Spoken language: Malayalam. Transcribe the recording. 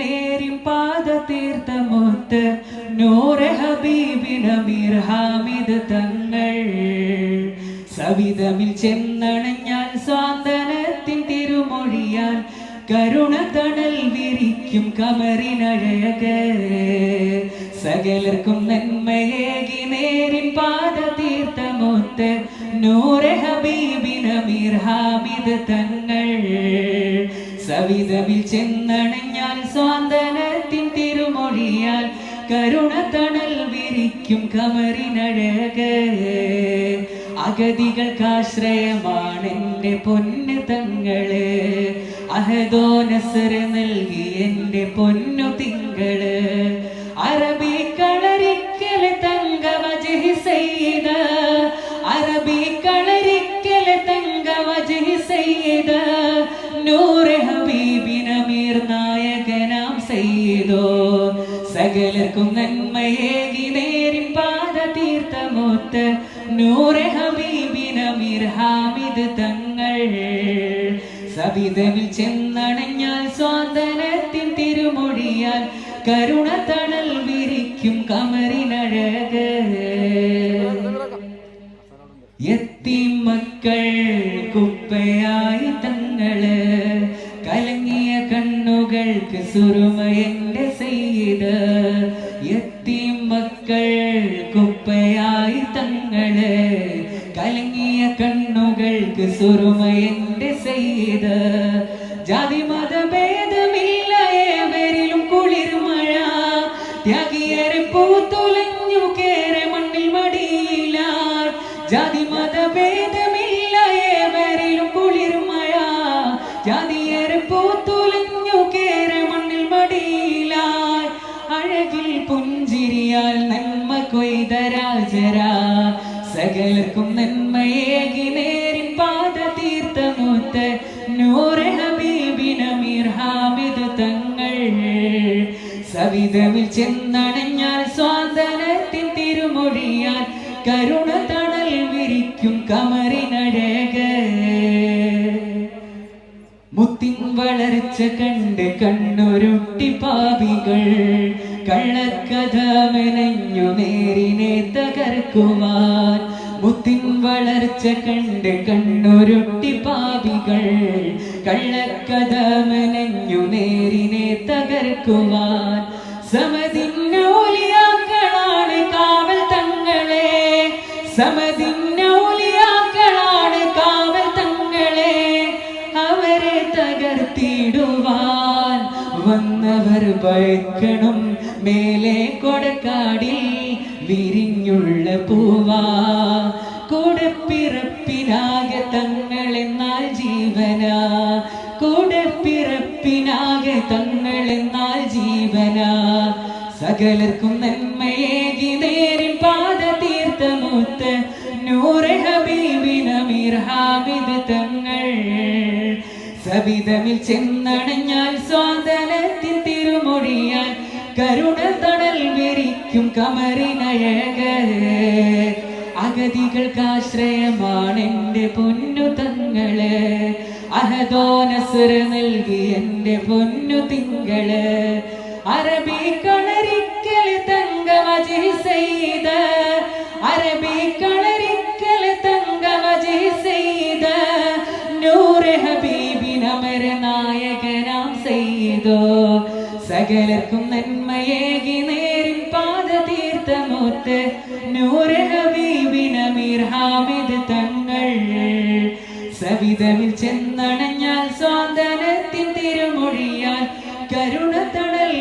നേരിൻ പാദ തീർത്ഥമൊത്ത് നൂറെ ഹബീബിൻ അമീർ ഹാമിദ് തങ്ങൾ സവിധമിൽ ചെന്നണഞ്ഞാൽ സ്വാന്തനത്തിൻ തിരുമൊഴിയാൽ കരുണ തണൽ വിരിക്കും കമറിനഴക് സകലർക്കും നന്മയേകി നേരിൻ പാദ തീർത്ഥമൊത്ത് നൂറെ ഹബീബിൻ അമീർ ഹാമിദ് തങ്ങൾ സവിധമിൽ ചെന്നണഞ്ഞാൽ സ്വാന്തനത്തിൻ തിരുമൊഴിയാൽ കരുണ തണൽ വിരിക്കും കമറിനഴക് അഗതികൾക്കാശ്രയമാണെന്റെ പൊന്നു തങ്ങള് അഹദോ നസർ നൽകി എന്റെ പൊന്നു തിങ്കള് അറബി കളരിക്കല് തങ്ക വജ്ഹ് സയ്യിദ് അറബി കളരിക്കല് തങ്ക വജ്ഹ് സയ്യിദ് നൂറെ ഹബീബിൻ അമീർ നായകനാം സയ്യിദോ സകലർക്കും നന്മയേകി നേരിൻ പാദ തീർത്ഥമൊത്ത് നൂറെ ഹബീബിൻ അമീർ ഹാമിദ് തങ്ങൾ സവിധമിൽ ചെന്നണഞ്ഞാൽ സ്വാന്തനത്തിൻ തിരുമൊഴിയാൽ കരുണ തണൽ വിരിക്കും കമറിനഴക് യത്തീം മക്കൾ കുപ്പയായി തങ്ങള് കലങ്ങിയ കണ്ണുകൾക്ക് സുറുമയന്റെ സയ്യിദ് യത്തീം മക്കൾ കുപ്പയായി തങ്ങള് കലങ്ങിയ കണ്ണുകൾക്ക് സുറുമയന്റെ സയ്യിദ് ജാതി മതഭേദമില്ല ഏവരിലും കുളിർമഴ ത്യാഗിയരെ പൂത്തുലഞ്ഞു കേറെ മണ്ണിൽ മടിയില്ല ജാതി മതഭേദമില്ല ഏവരിലും കുളിർമഴ ജാതിയരെ പൂത്തുലഞ്ഞു കേറെ മണ്ണിൽ മടിയില്ല അഴകിൽ പുഞ്ചിരിയാൽ നന്മ കൊയ്ത രാജരാ സകലർക്കും നന്മയേകി നേരിൻ പാദ തീർത്ഥമൊത്ത് നൂറെ ഹബീബിൻ അമീർ ഹാമിദ് തങ്ങൾ സവിധമിൽ ചെന്നണഞ്ഞാൽ സ്വാന്തനത്തിൻ തിരുമൊഴിയാൽ കരുണ തണൽ വിരിക്കും കമറിനഴക് മുത്തിൻ വളർച്ച കണ്ട് കണ്ണുരുട്ടി പാപികൾ കള്ളക്കഥ മെനഞ്ഞു നേരിനെ തകർക്കുവാൻ മുത്തിൻ വളർച്ച കണ്ട് കണ്ണുരുട്ടി പാപികൾ കള്ളക്കഥ മെനഞ്ഞു നേരിനെ തകർക്കുവാൻ സമദിന്നൗലിയാക്കളാണ് കാവൽ തങ്ങളെ സമദിന്നൗലിയാക്കളാണ് കാവൽ തങ്ങളെ അവരെ തകർത്തിടുവാൻ വന്നവർ ഭയക്കണം മേലെ കൊടക്കാടിൽ വിരിഞ്ഞുള്ള പൂവാ കൂടപ്പിറപ്പിനാകെ തങ്ങളെന്നാൽ ജീവനാ കൂടപ്പിറപ്പിനാകെ തങ്ങളെന്നാൽ ജീവനാ സകലർക്കും നന്മയേകി നേരിൻ പാദ തീർത്ഥമൊത്ത് നൂറെ ഹബീബിൻ അമീർ ഹാമിദ് തങ്ങൾ സവിധമിൽ ചെന്നണഞ്ഞാൽ സ്വാന്തനത്തിൻ തിരുമൊഴിയാൽ കരുണ തണൽ വിരിക്കും കമറിനഴക് അഗതികൾക്കാശ്രയമാണെന്റെ പൊന്നു തങ്ങള് അഹദോ നസർ നൽകി എന്റെ പൊന്നു തിങ്കള് അറബി കളരിക്കല് തങ്ക വജ്ഹ് സയ്യിദ് അറബി കളരിക്കല് തങ്ക വജ്ഹ് സയ്യിദ് നൂറെ ഹബീബിൻ അമീർ നായകനാം സയ്യിദോ സകലർക്കും നന്മയേകി നേരിൻ പാദ തീർത്ഥമൊത്ത് നൂറെ ഹബീബിൻ അമീർ ഹാമിദ് തങ്ങൾ സവിധമിൽ ചെന്നണഞ്ഞാൽ സ്വാന്തനത്തിൻ തിരുമൊഴിയാൽ കരുണ തണൽ